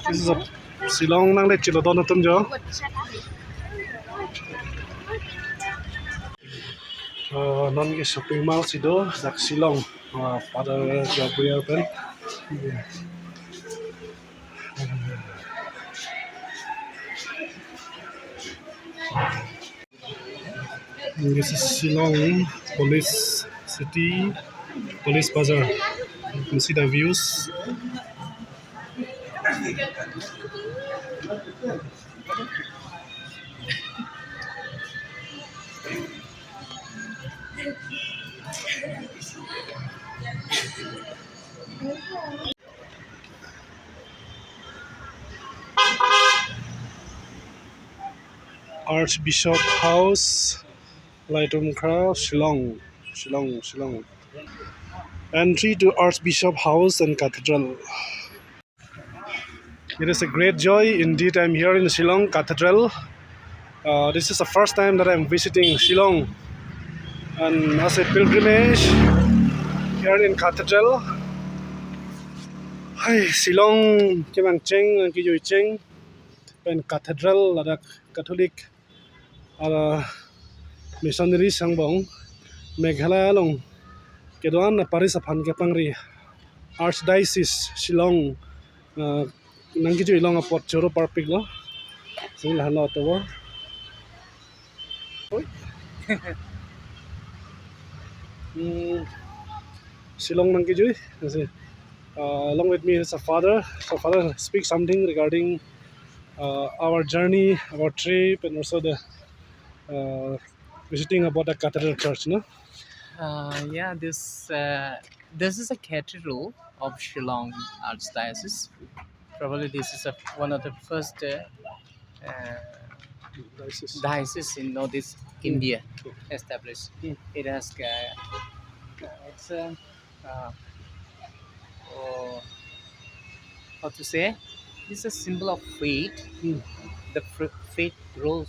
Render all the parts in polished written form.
This is a Shillong nang le chilo don tum jo. Non ke shopping mall sido dak Shillong. Pada job reopen. This is Shillong Police City Police Bazaar. You can see the views. Archbishop House, Laitum Kra, Shillong. Entry to Archbishop House and Cathedral. It is a great joy indeed. I'm here in Shillong Cathedral. This is the first time that I'm visiting Shillong, and as a pilgrimage here in Cathedral. Hi, Shillong, Kemang Cheng and Kejui Cheng, and Cathedral, ada Catholic, ada missionary sangbong, Meghalaya long, keduan na Paris apan kepangri, Archdiocese Shillong, nang Kejui long apot choro parpik lo, sing lahan lo tower. Shillong nang Kejui, along with me is a father. So father, speak something regarding our journey, our trip, and also the visiting about the cathedral church, no? Yeah, this is a cathedral of Shillong Archdiocese. Probably this is one of the first diocese in Northeast India established. It has it's oh, how to say? It's a symbol of faith. The faith grows.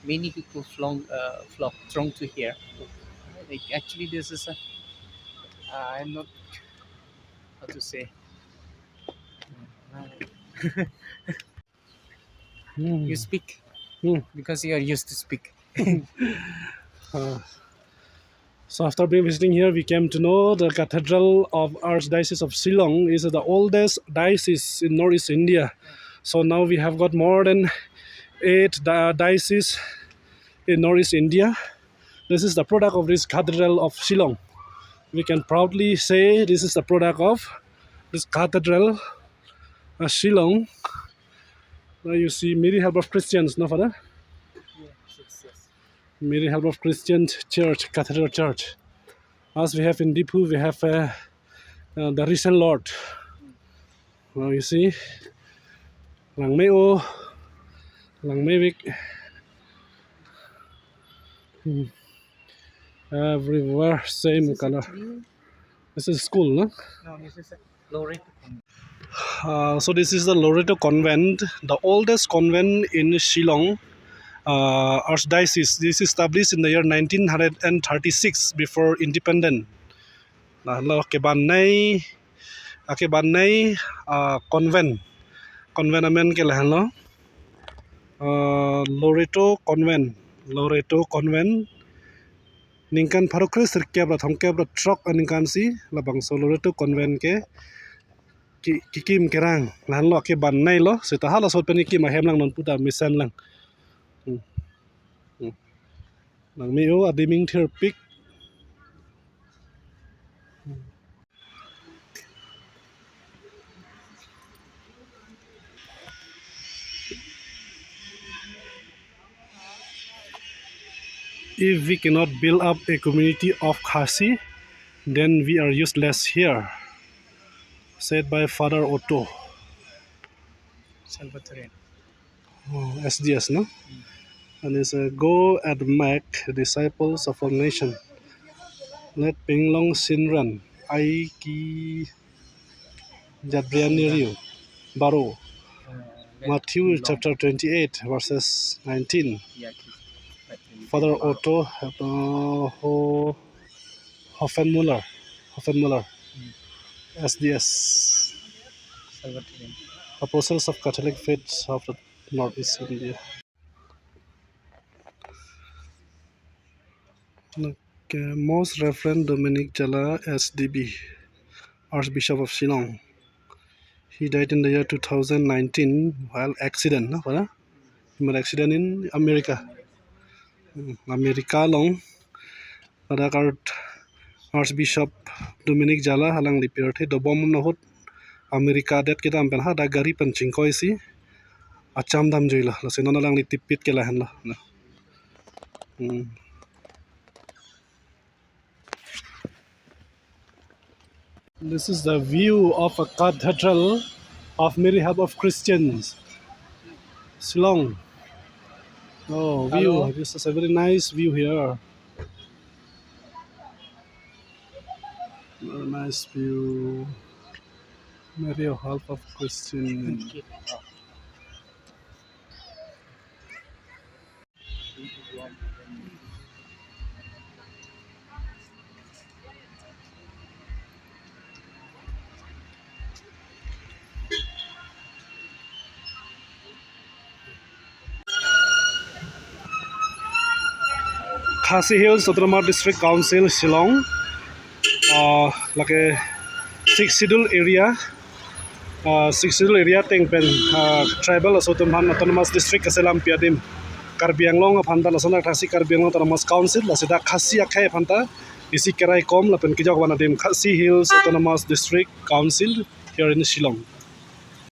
Many people throng to here. Like, actually, this is a I'm not how to say. You speak because you are used to speak. So after being visiting here, we came to know the Cathedral of Archdiocese of Shillong is the oldest diocese in Northeast India. So now we have got more than 8 dioceses in Northeast India. This is the product of this Cathedral of Shillong. We can proudly say this is the product of this Cathedral of Shillong. Now you see Mary Help of Christians, no father? Yes. Mary Help of Christian Church, Cathedral Church. As we have in Dipu, we have the Risen Lord. Now you see, Lang Meo, Lang Mevik, everywhere same color. This is school, no? No, this is a Loreto. So this is the Loreto Convent, the oldest convent in Shillong Archdiocese. This is established in the year 1936 before independence. Kebanai convent amen ke lahan lo. Loreto Convent ningkan parokre serkebra thongkebra truck aningkan si labang so Loreto Convent ke kikim kerang lahan lo ke banai lo sita hala sot pani ki mahem lang non puta misan lang nang meo adiming therapik. If we cannot build up a community of Khasi, then we are useless here, said by Father Otto. Salvatore. SDS, no? And it's go and make disciples of all nations. Let Pinglong Sinran, I Ki Jadrianiriu, Baro. Matthew chapter 28, verses 19. Father Otto Hoffenmuller. SDS, Salvatorian. Apostles of Catholic Faith of the Northeast India. Okay, Most Reverend Dominic Jala, SDB, Archbishop of Shillong. He died in the year 2019 while accident, no? Human accident in America. America long. Pada kart Archbishop Dominic Jala halang lipir the dobom nahut Amerika det kita ampen ha da gari pencing koi si acham dam joila la senona lang litipit ke lahan la. This is the view of a cathedral of Mary Help of Christians, Shillong. Oh, Hello. view. This is a very nice view here. Very nice view. Mary Help of Christian. Khasi Hills, Autonomous District Council, Shillong. Like a six-schedule area. Six-schedule area Tengpen tribal autonomous district Kaselam Piadim. Karbianglong Panta Lasana Khasi Karbianglong Autonomous Council, Lasida Khasi Akhe Panta, Isi Kerai Kom, Lapen Kijak Wanadim, Khasi Hills Autonomous District Council here in Shillong.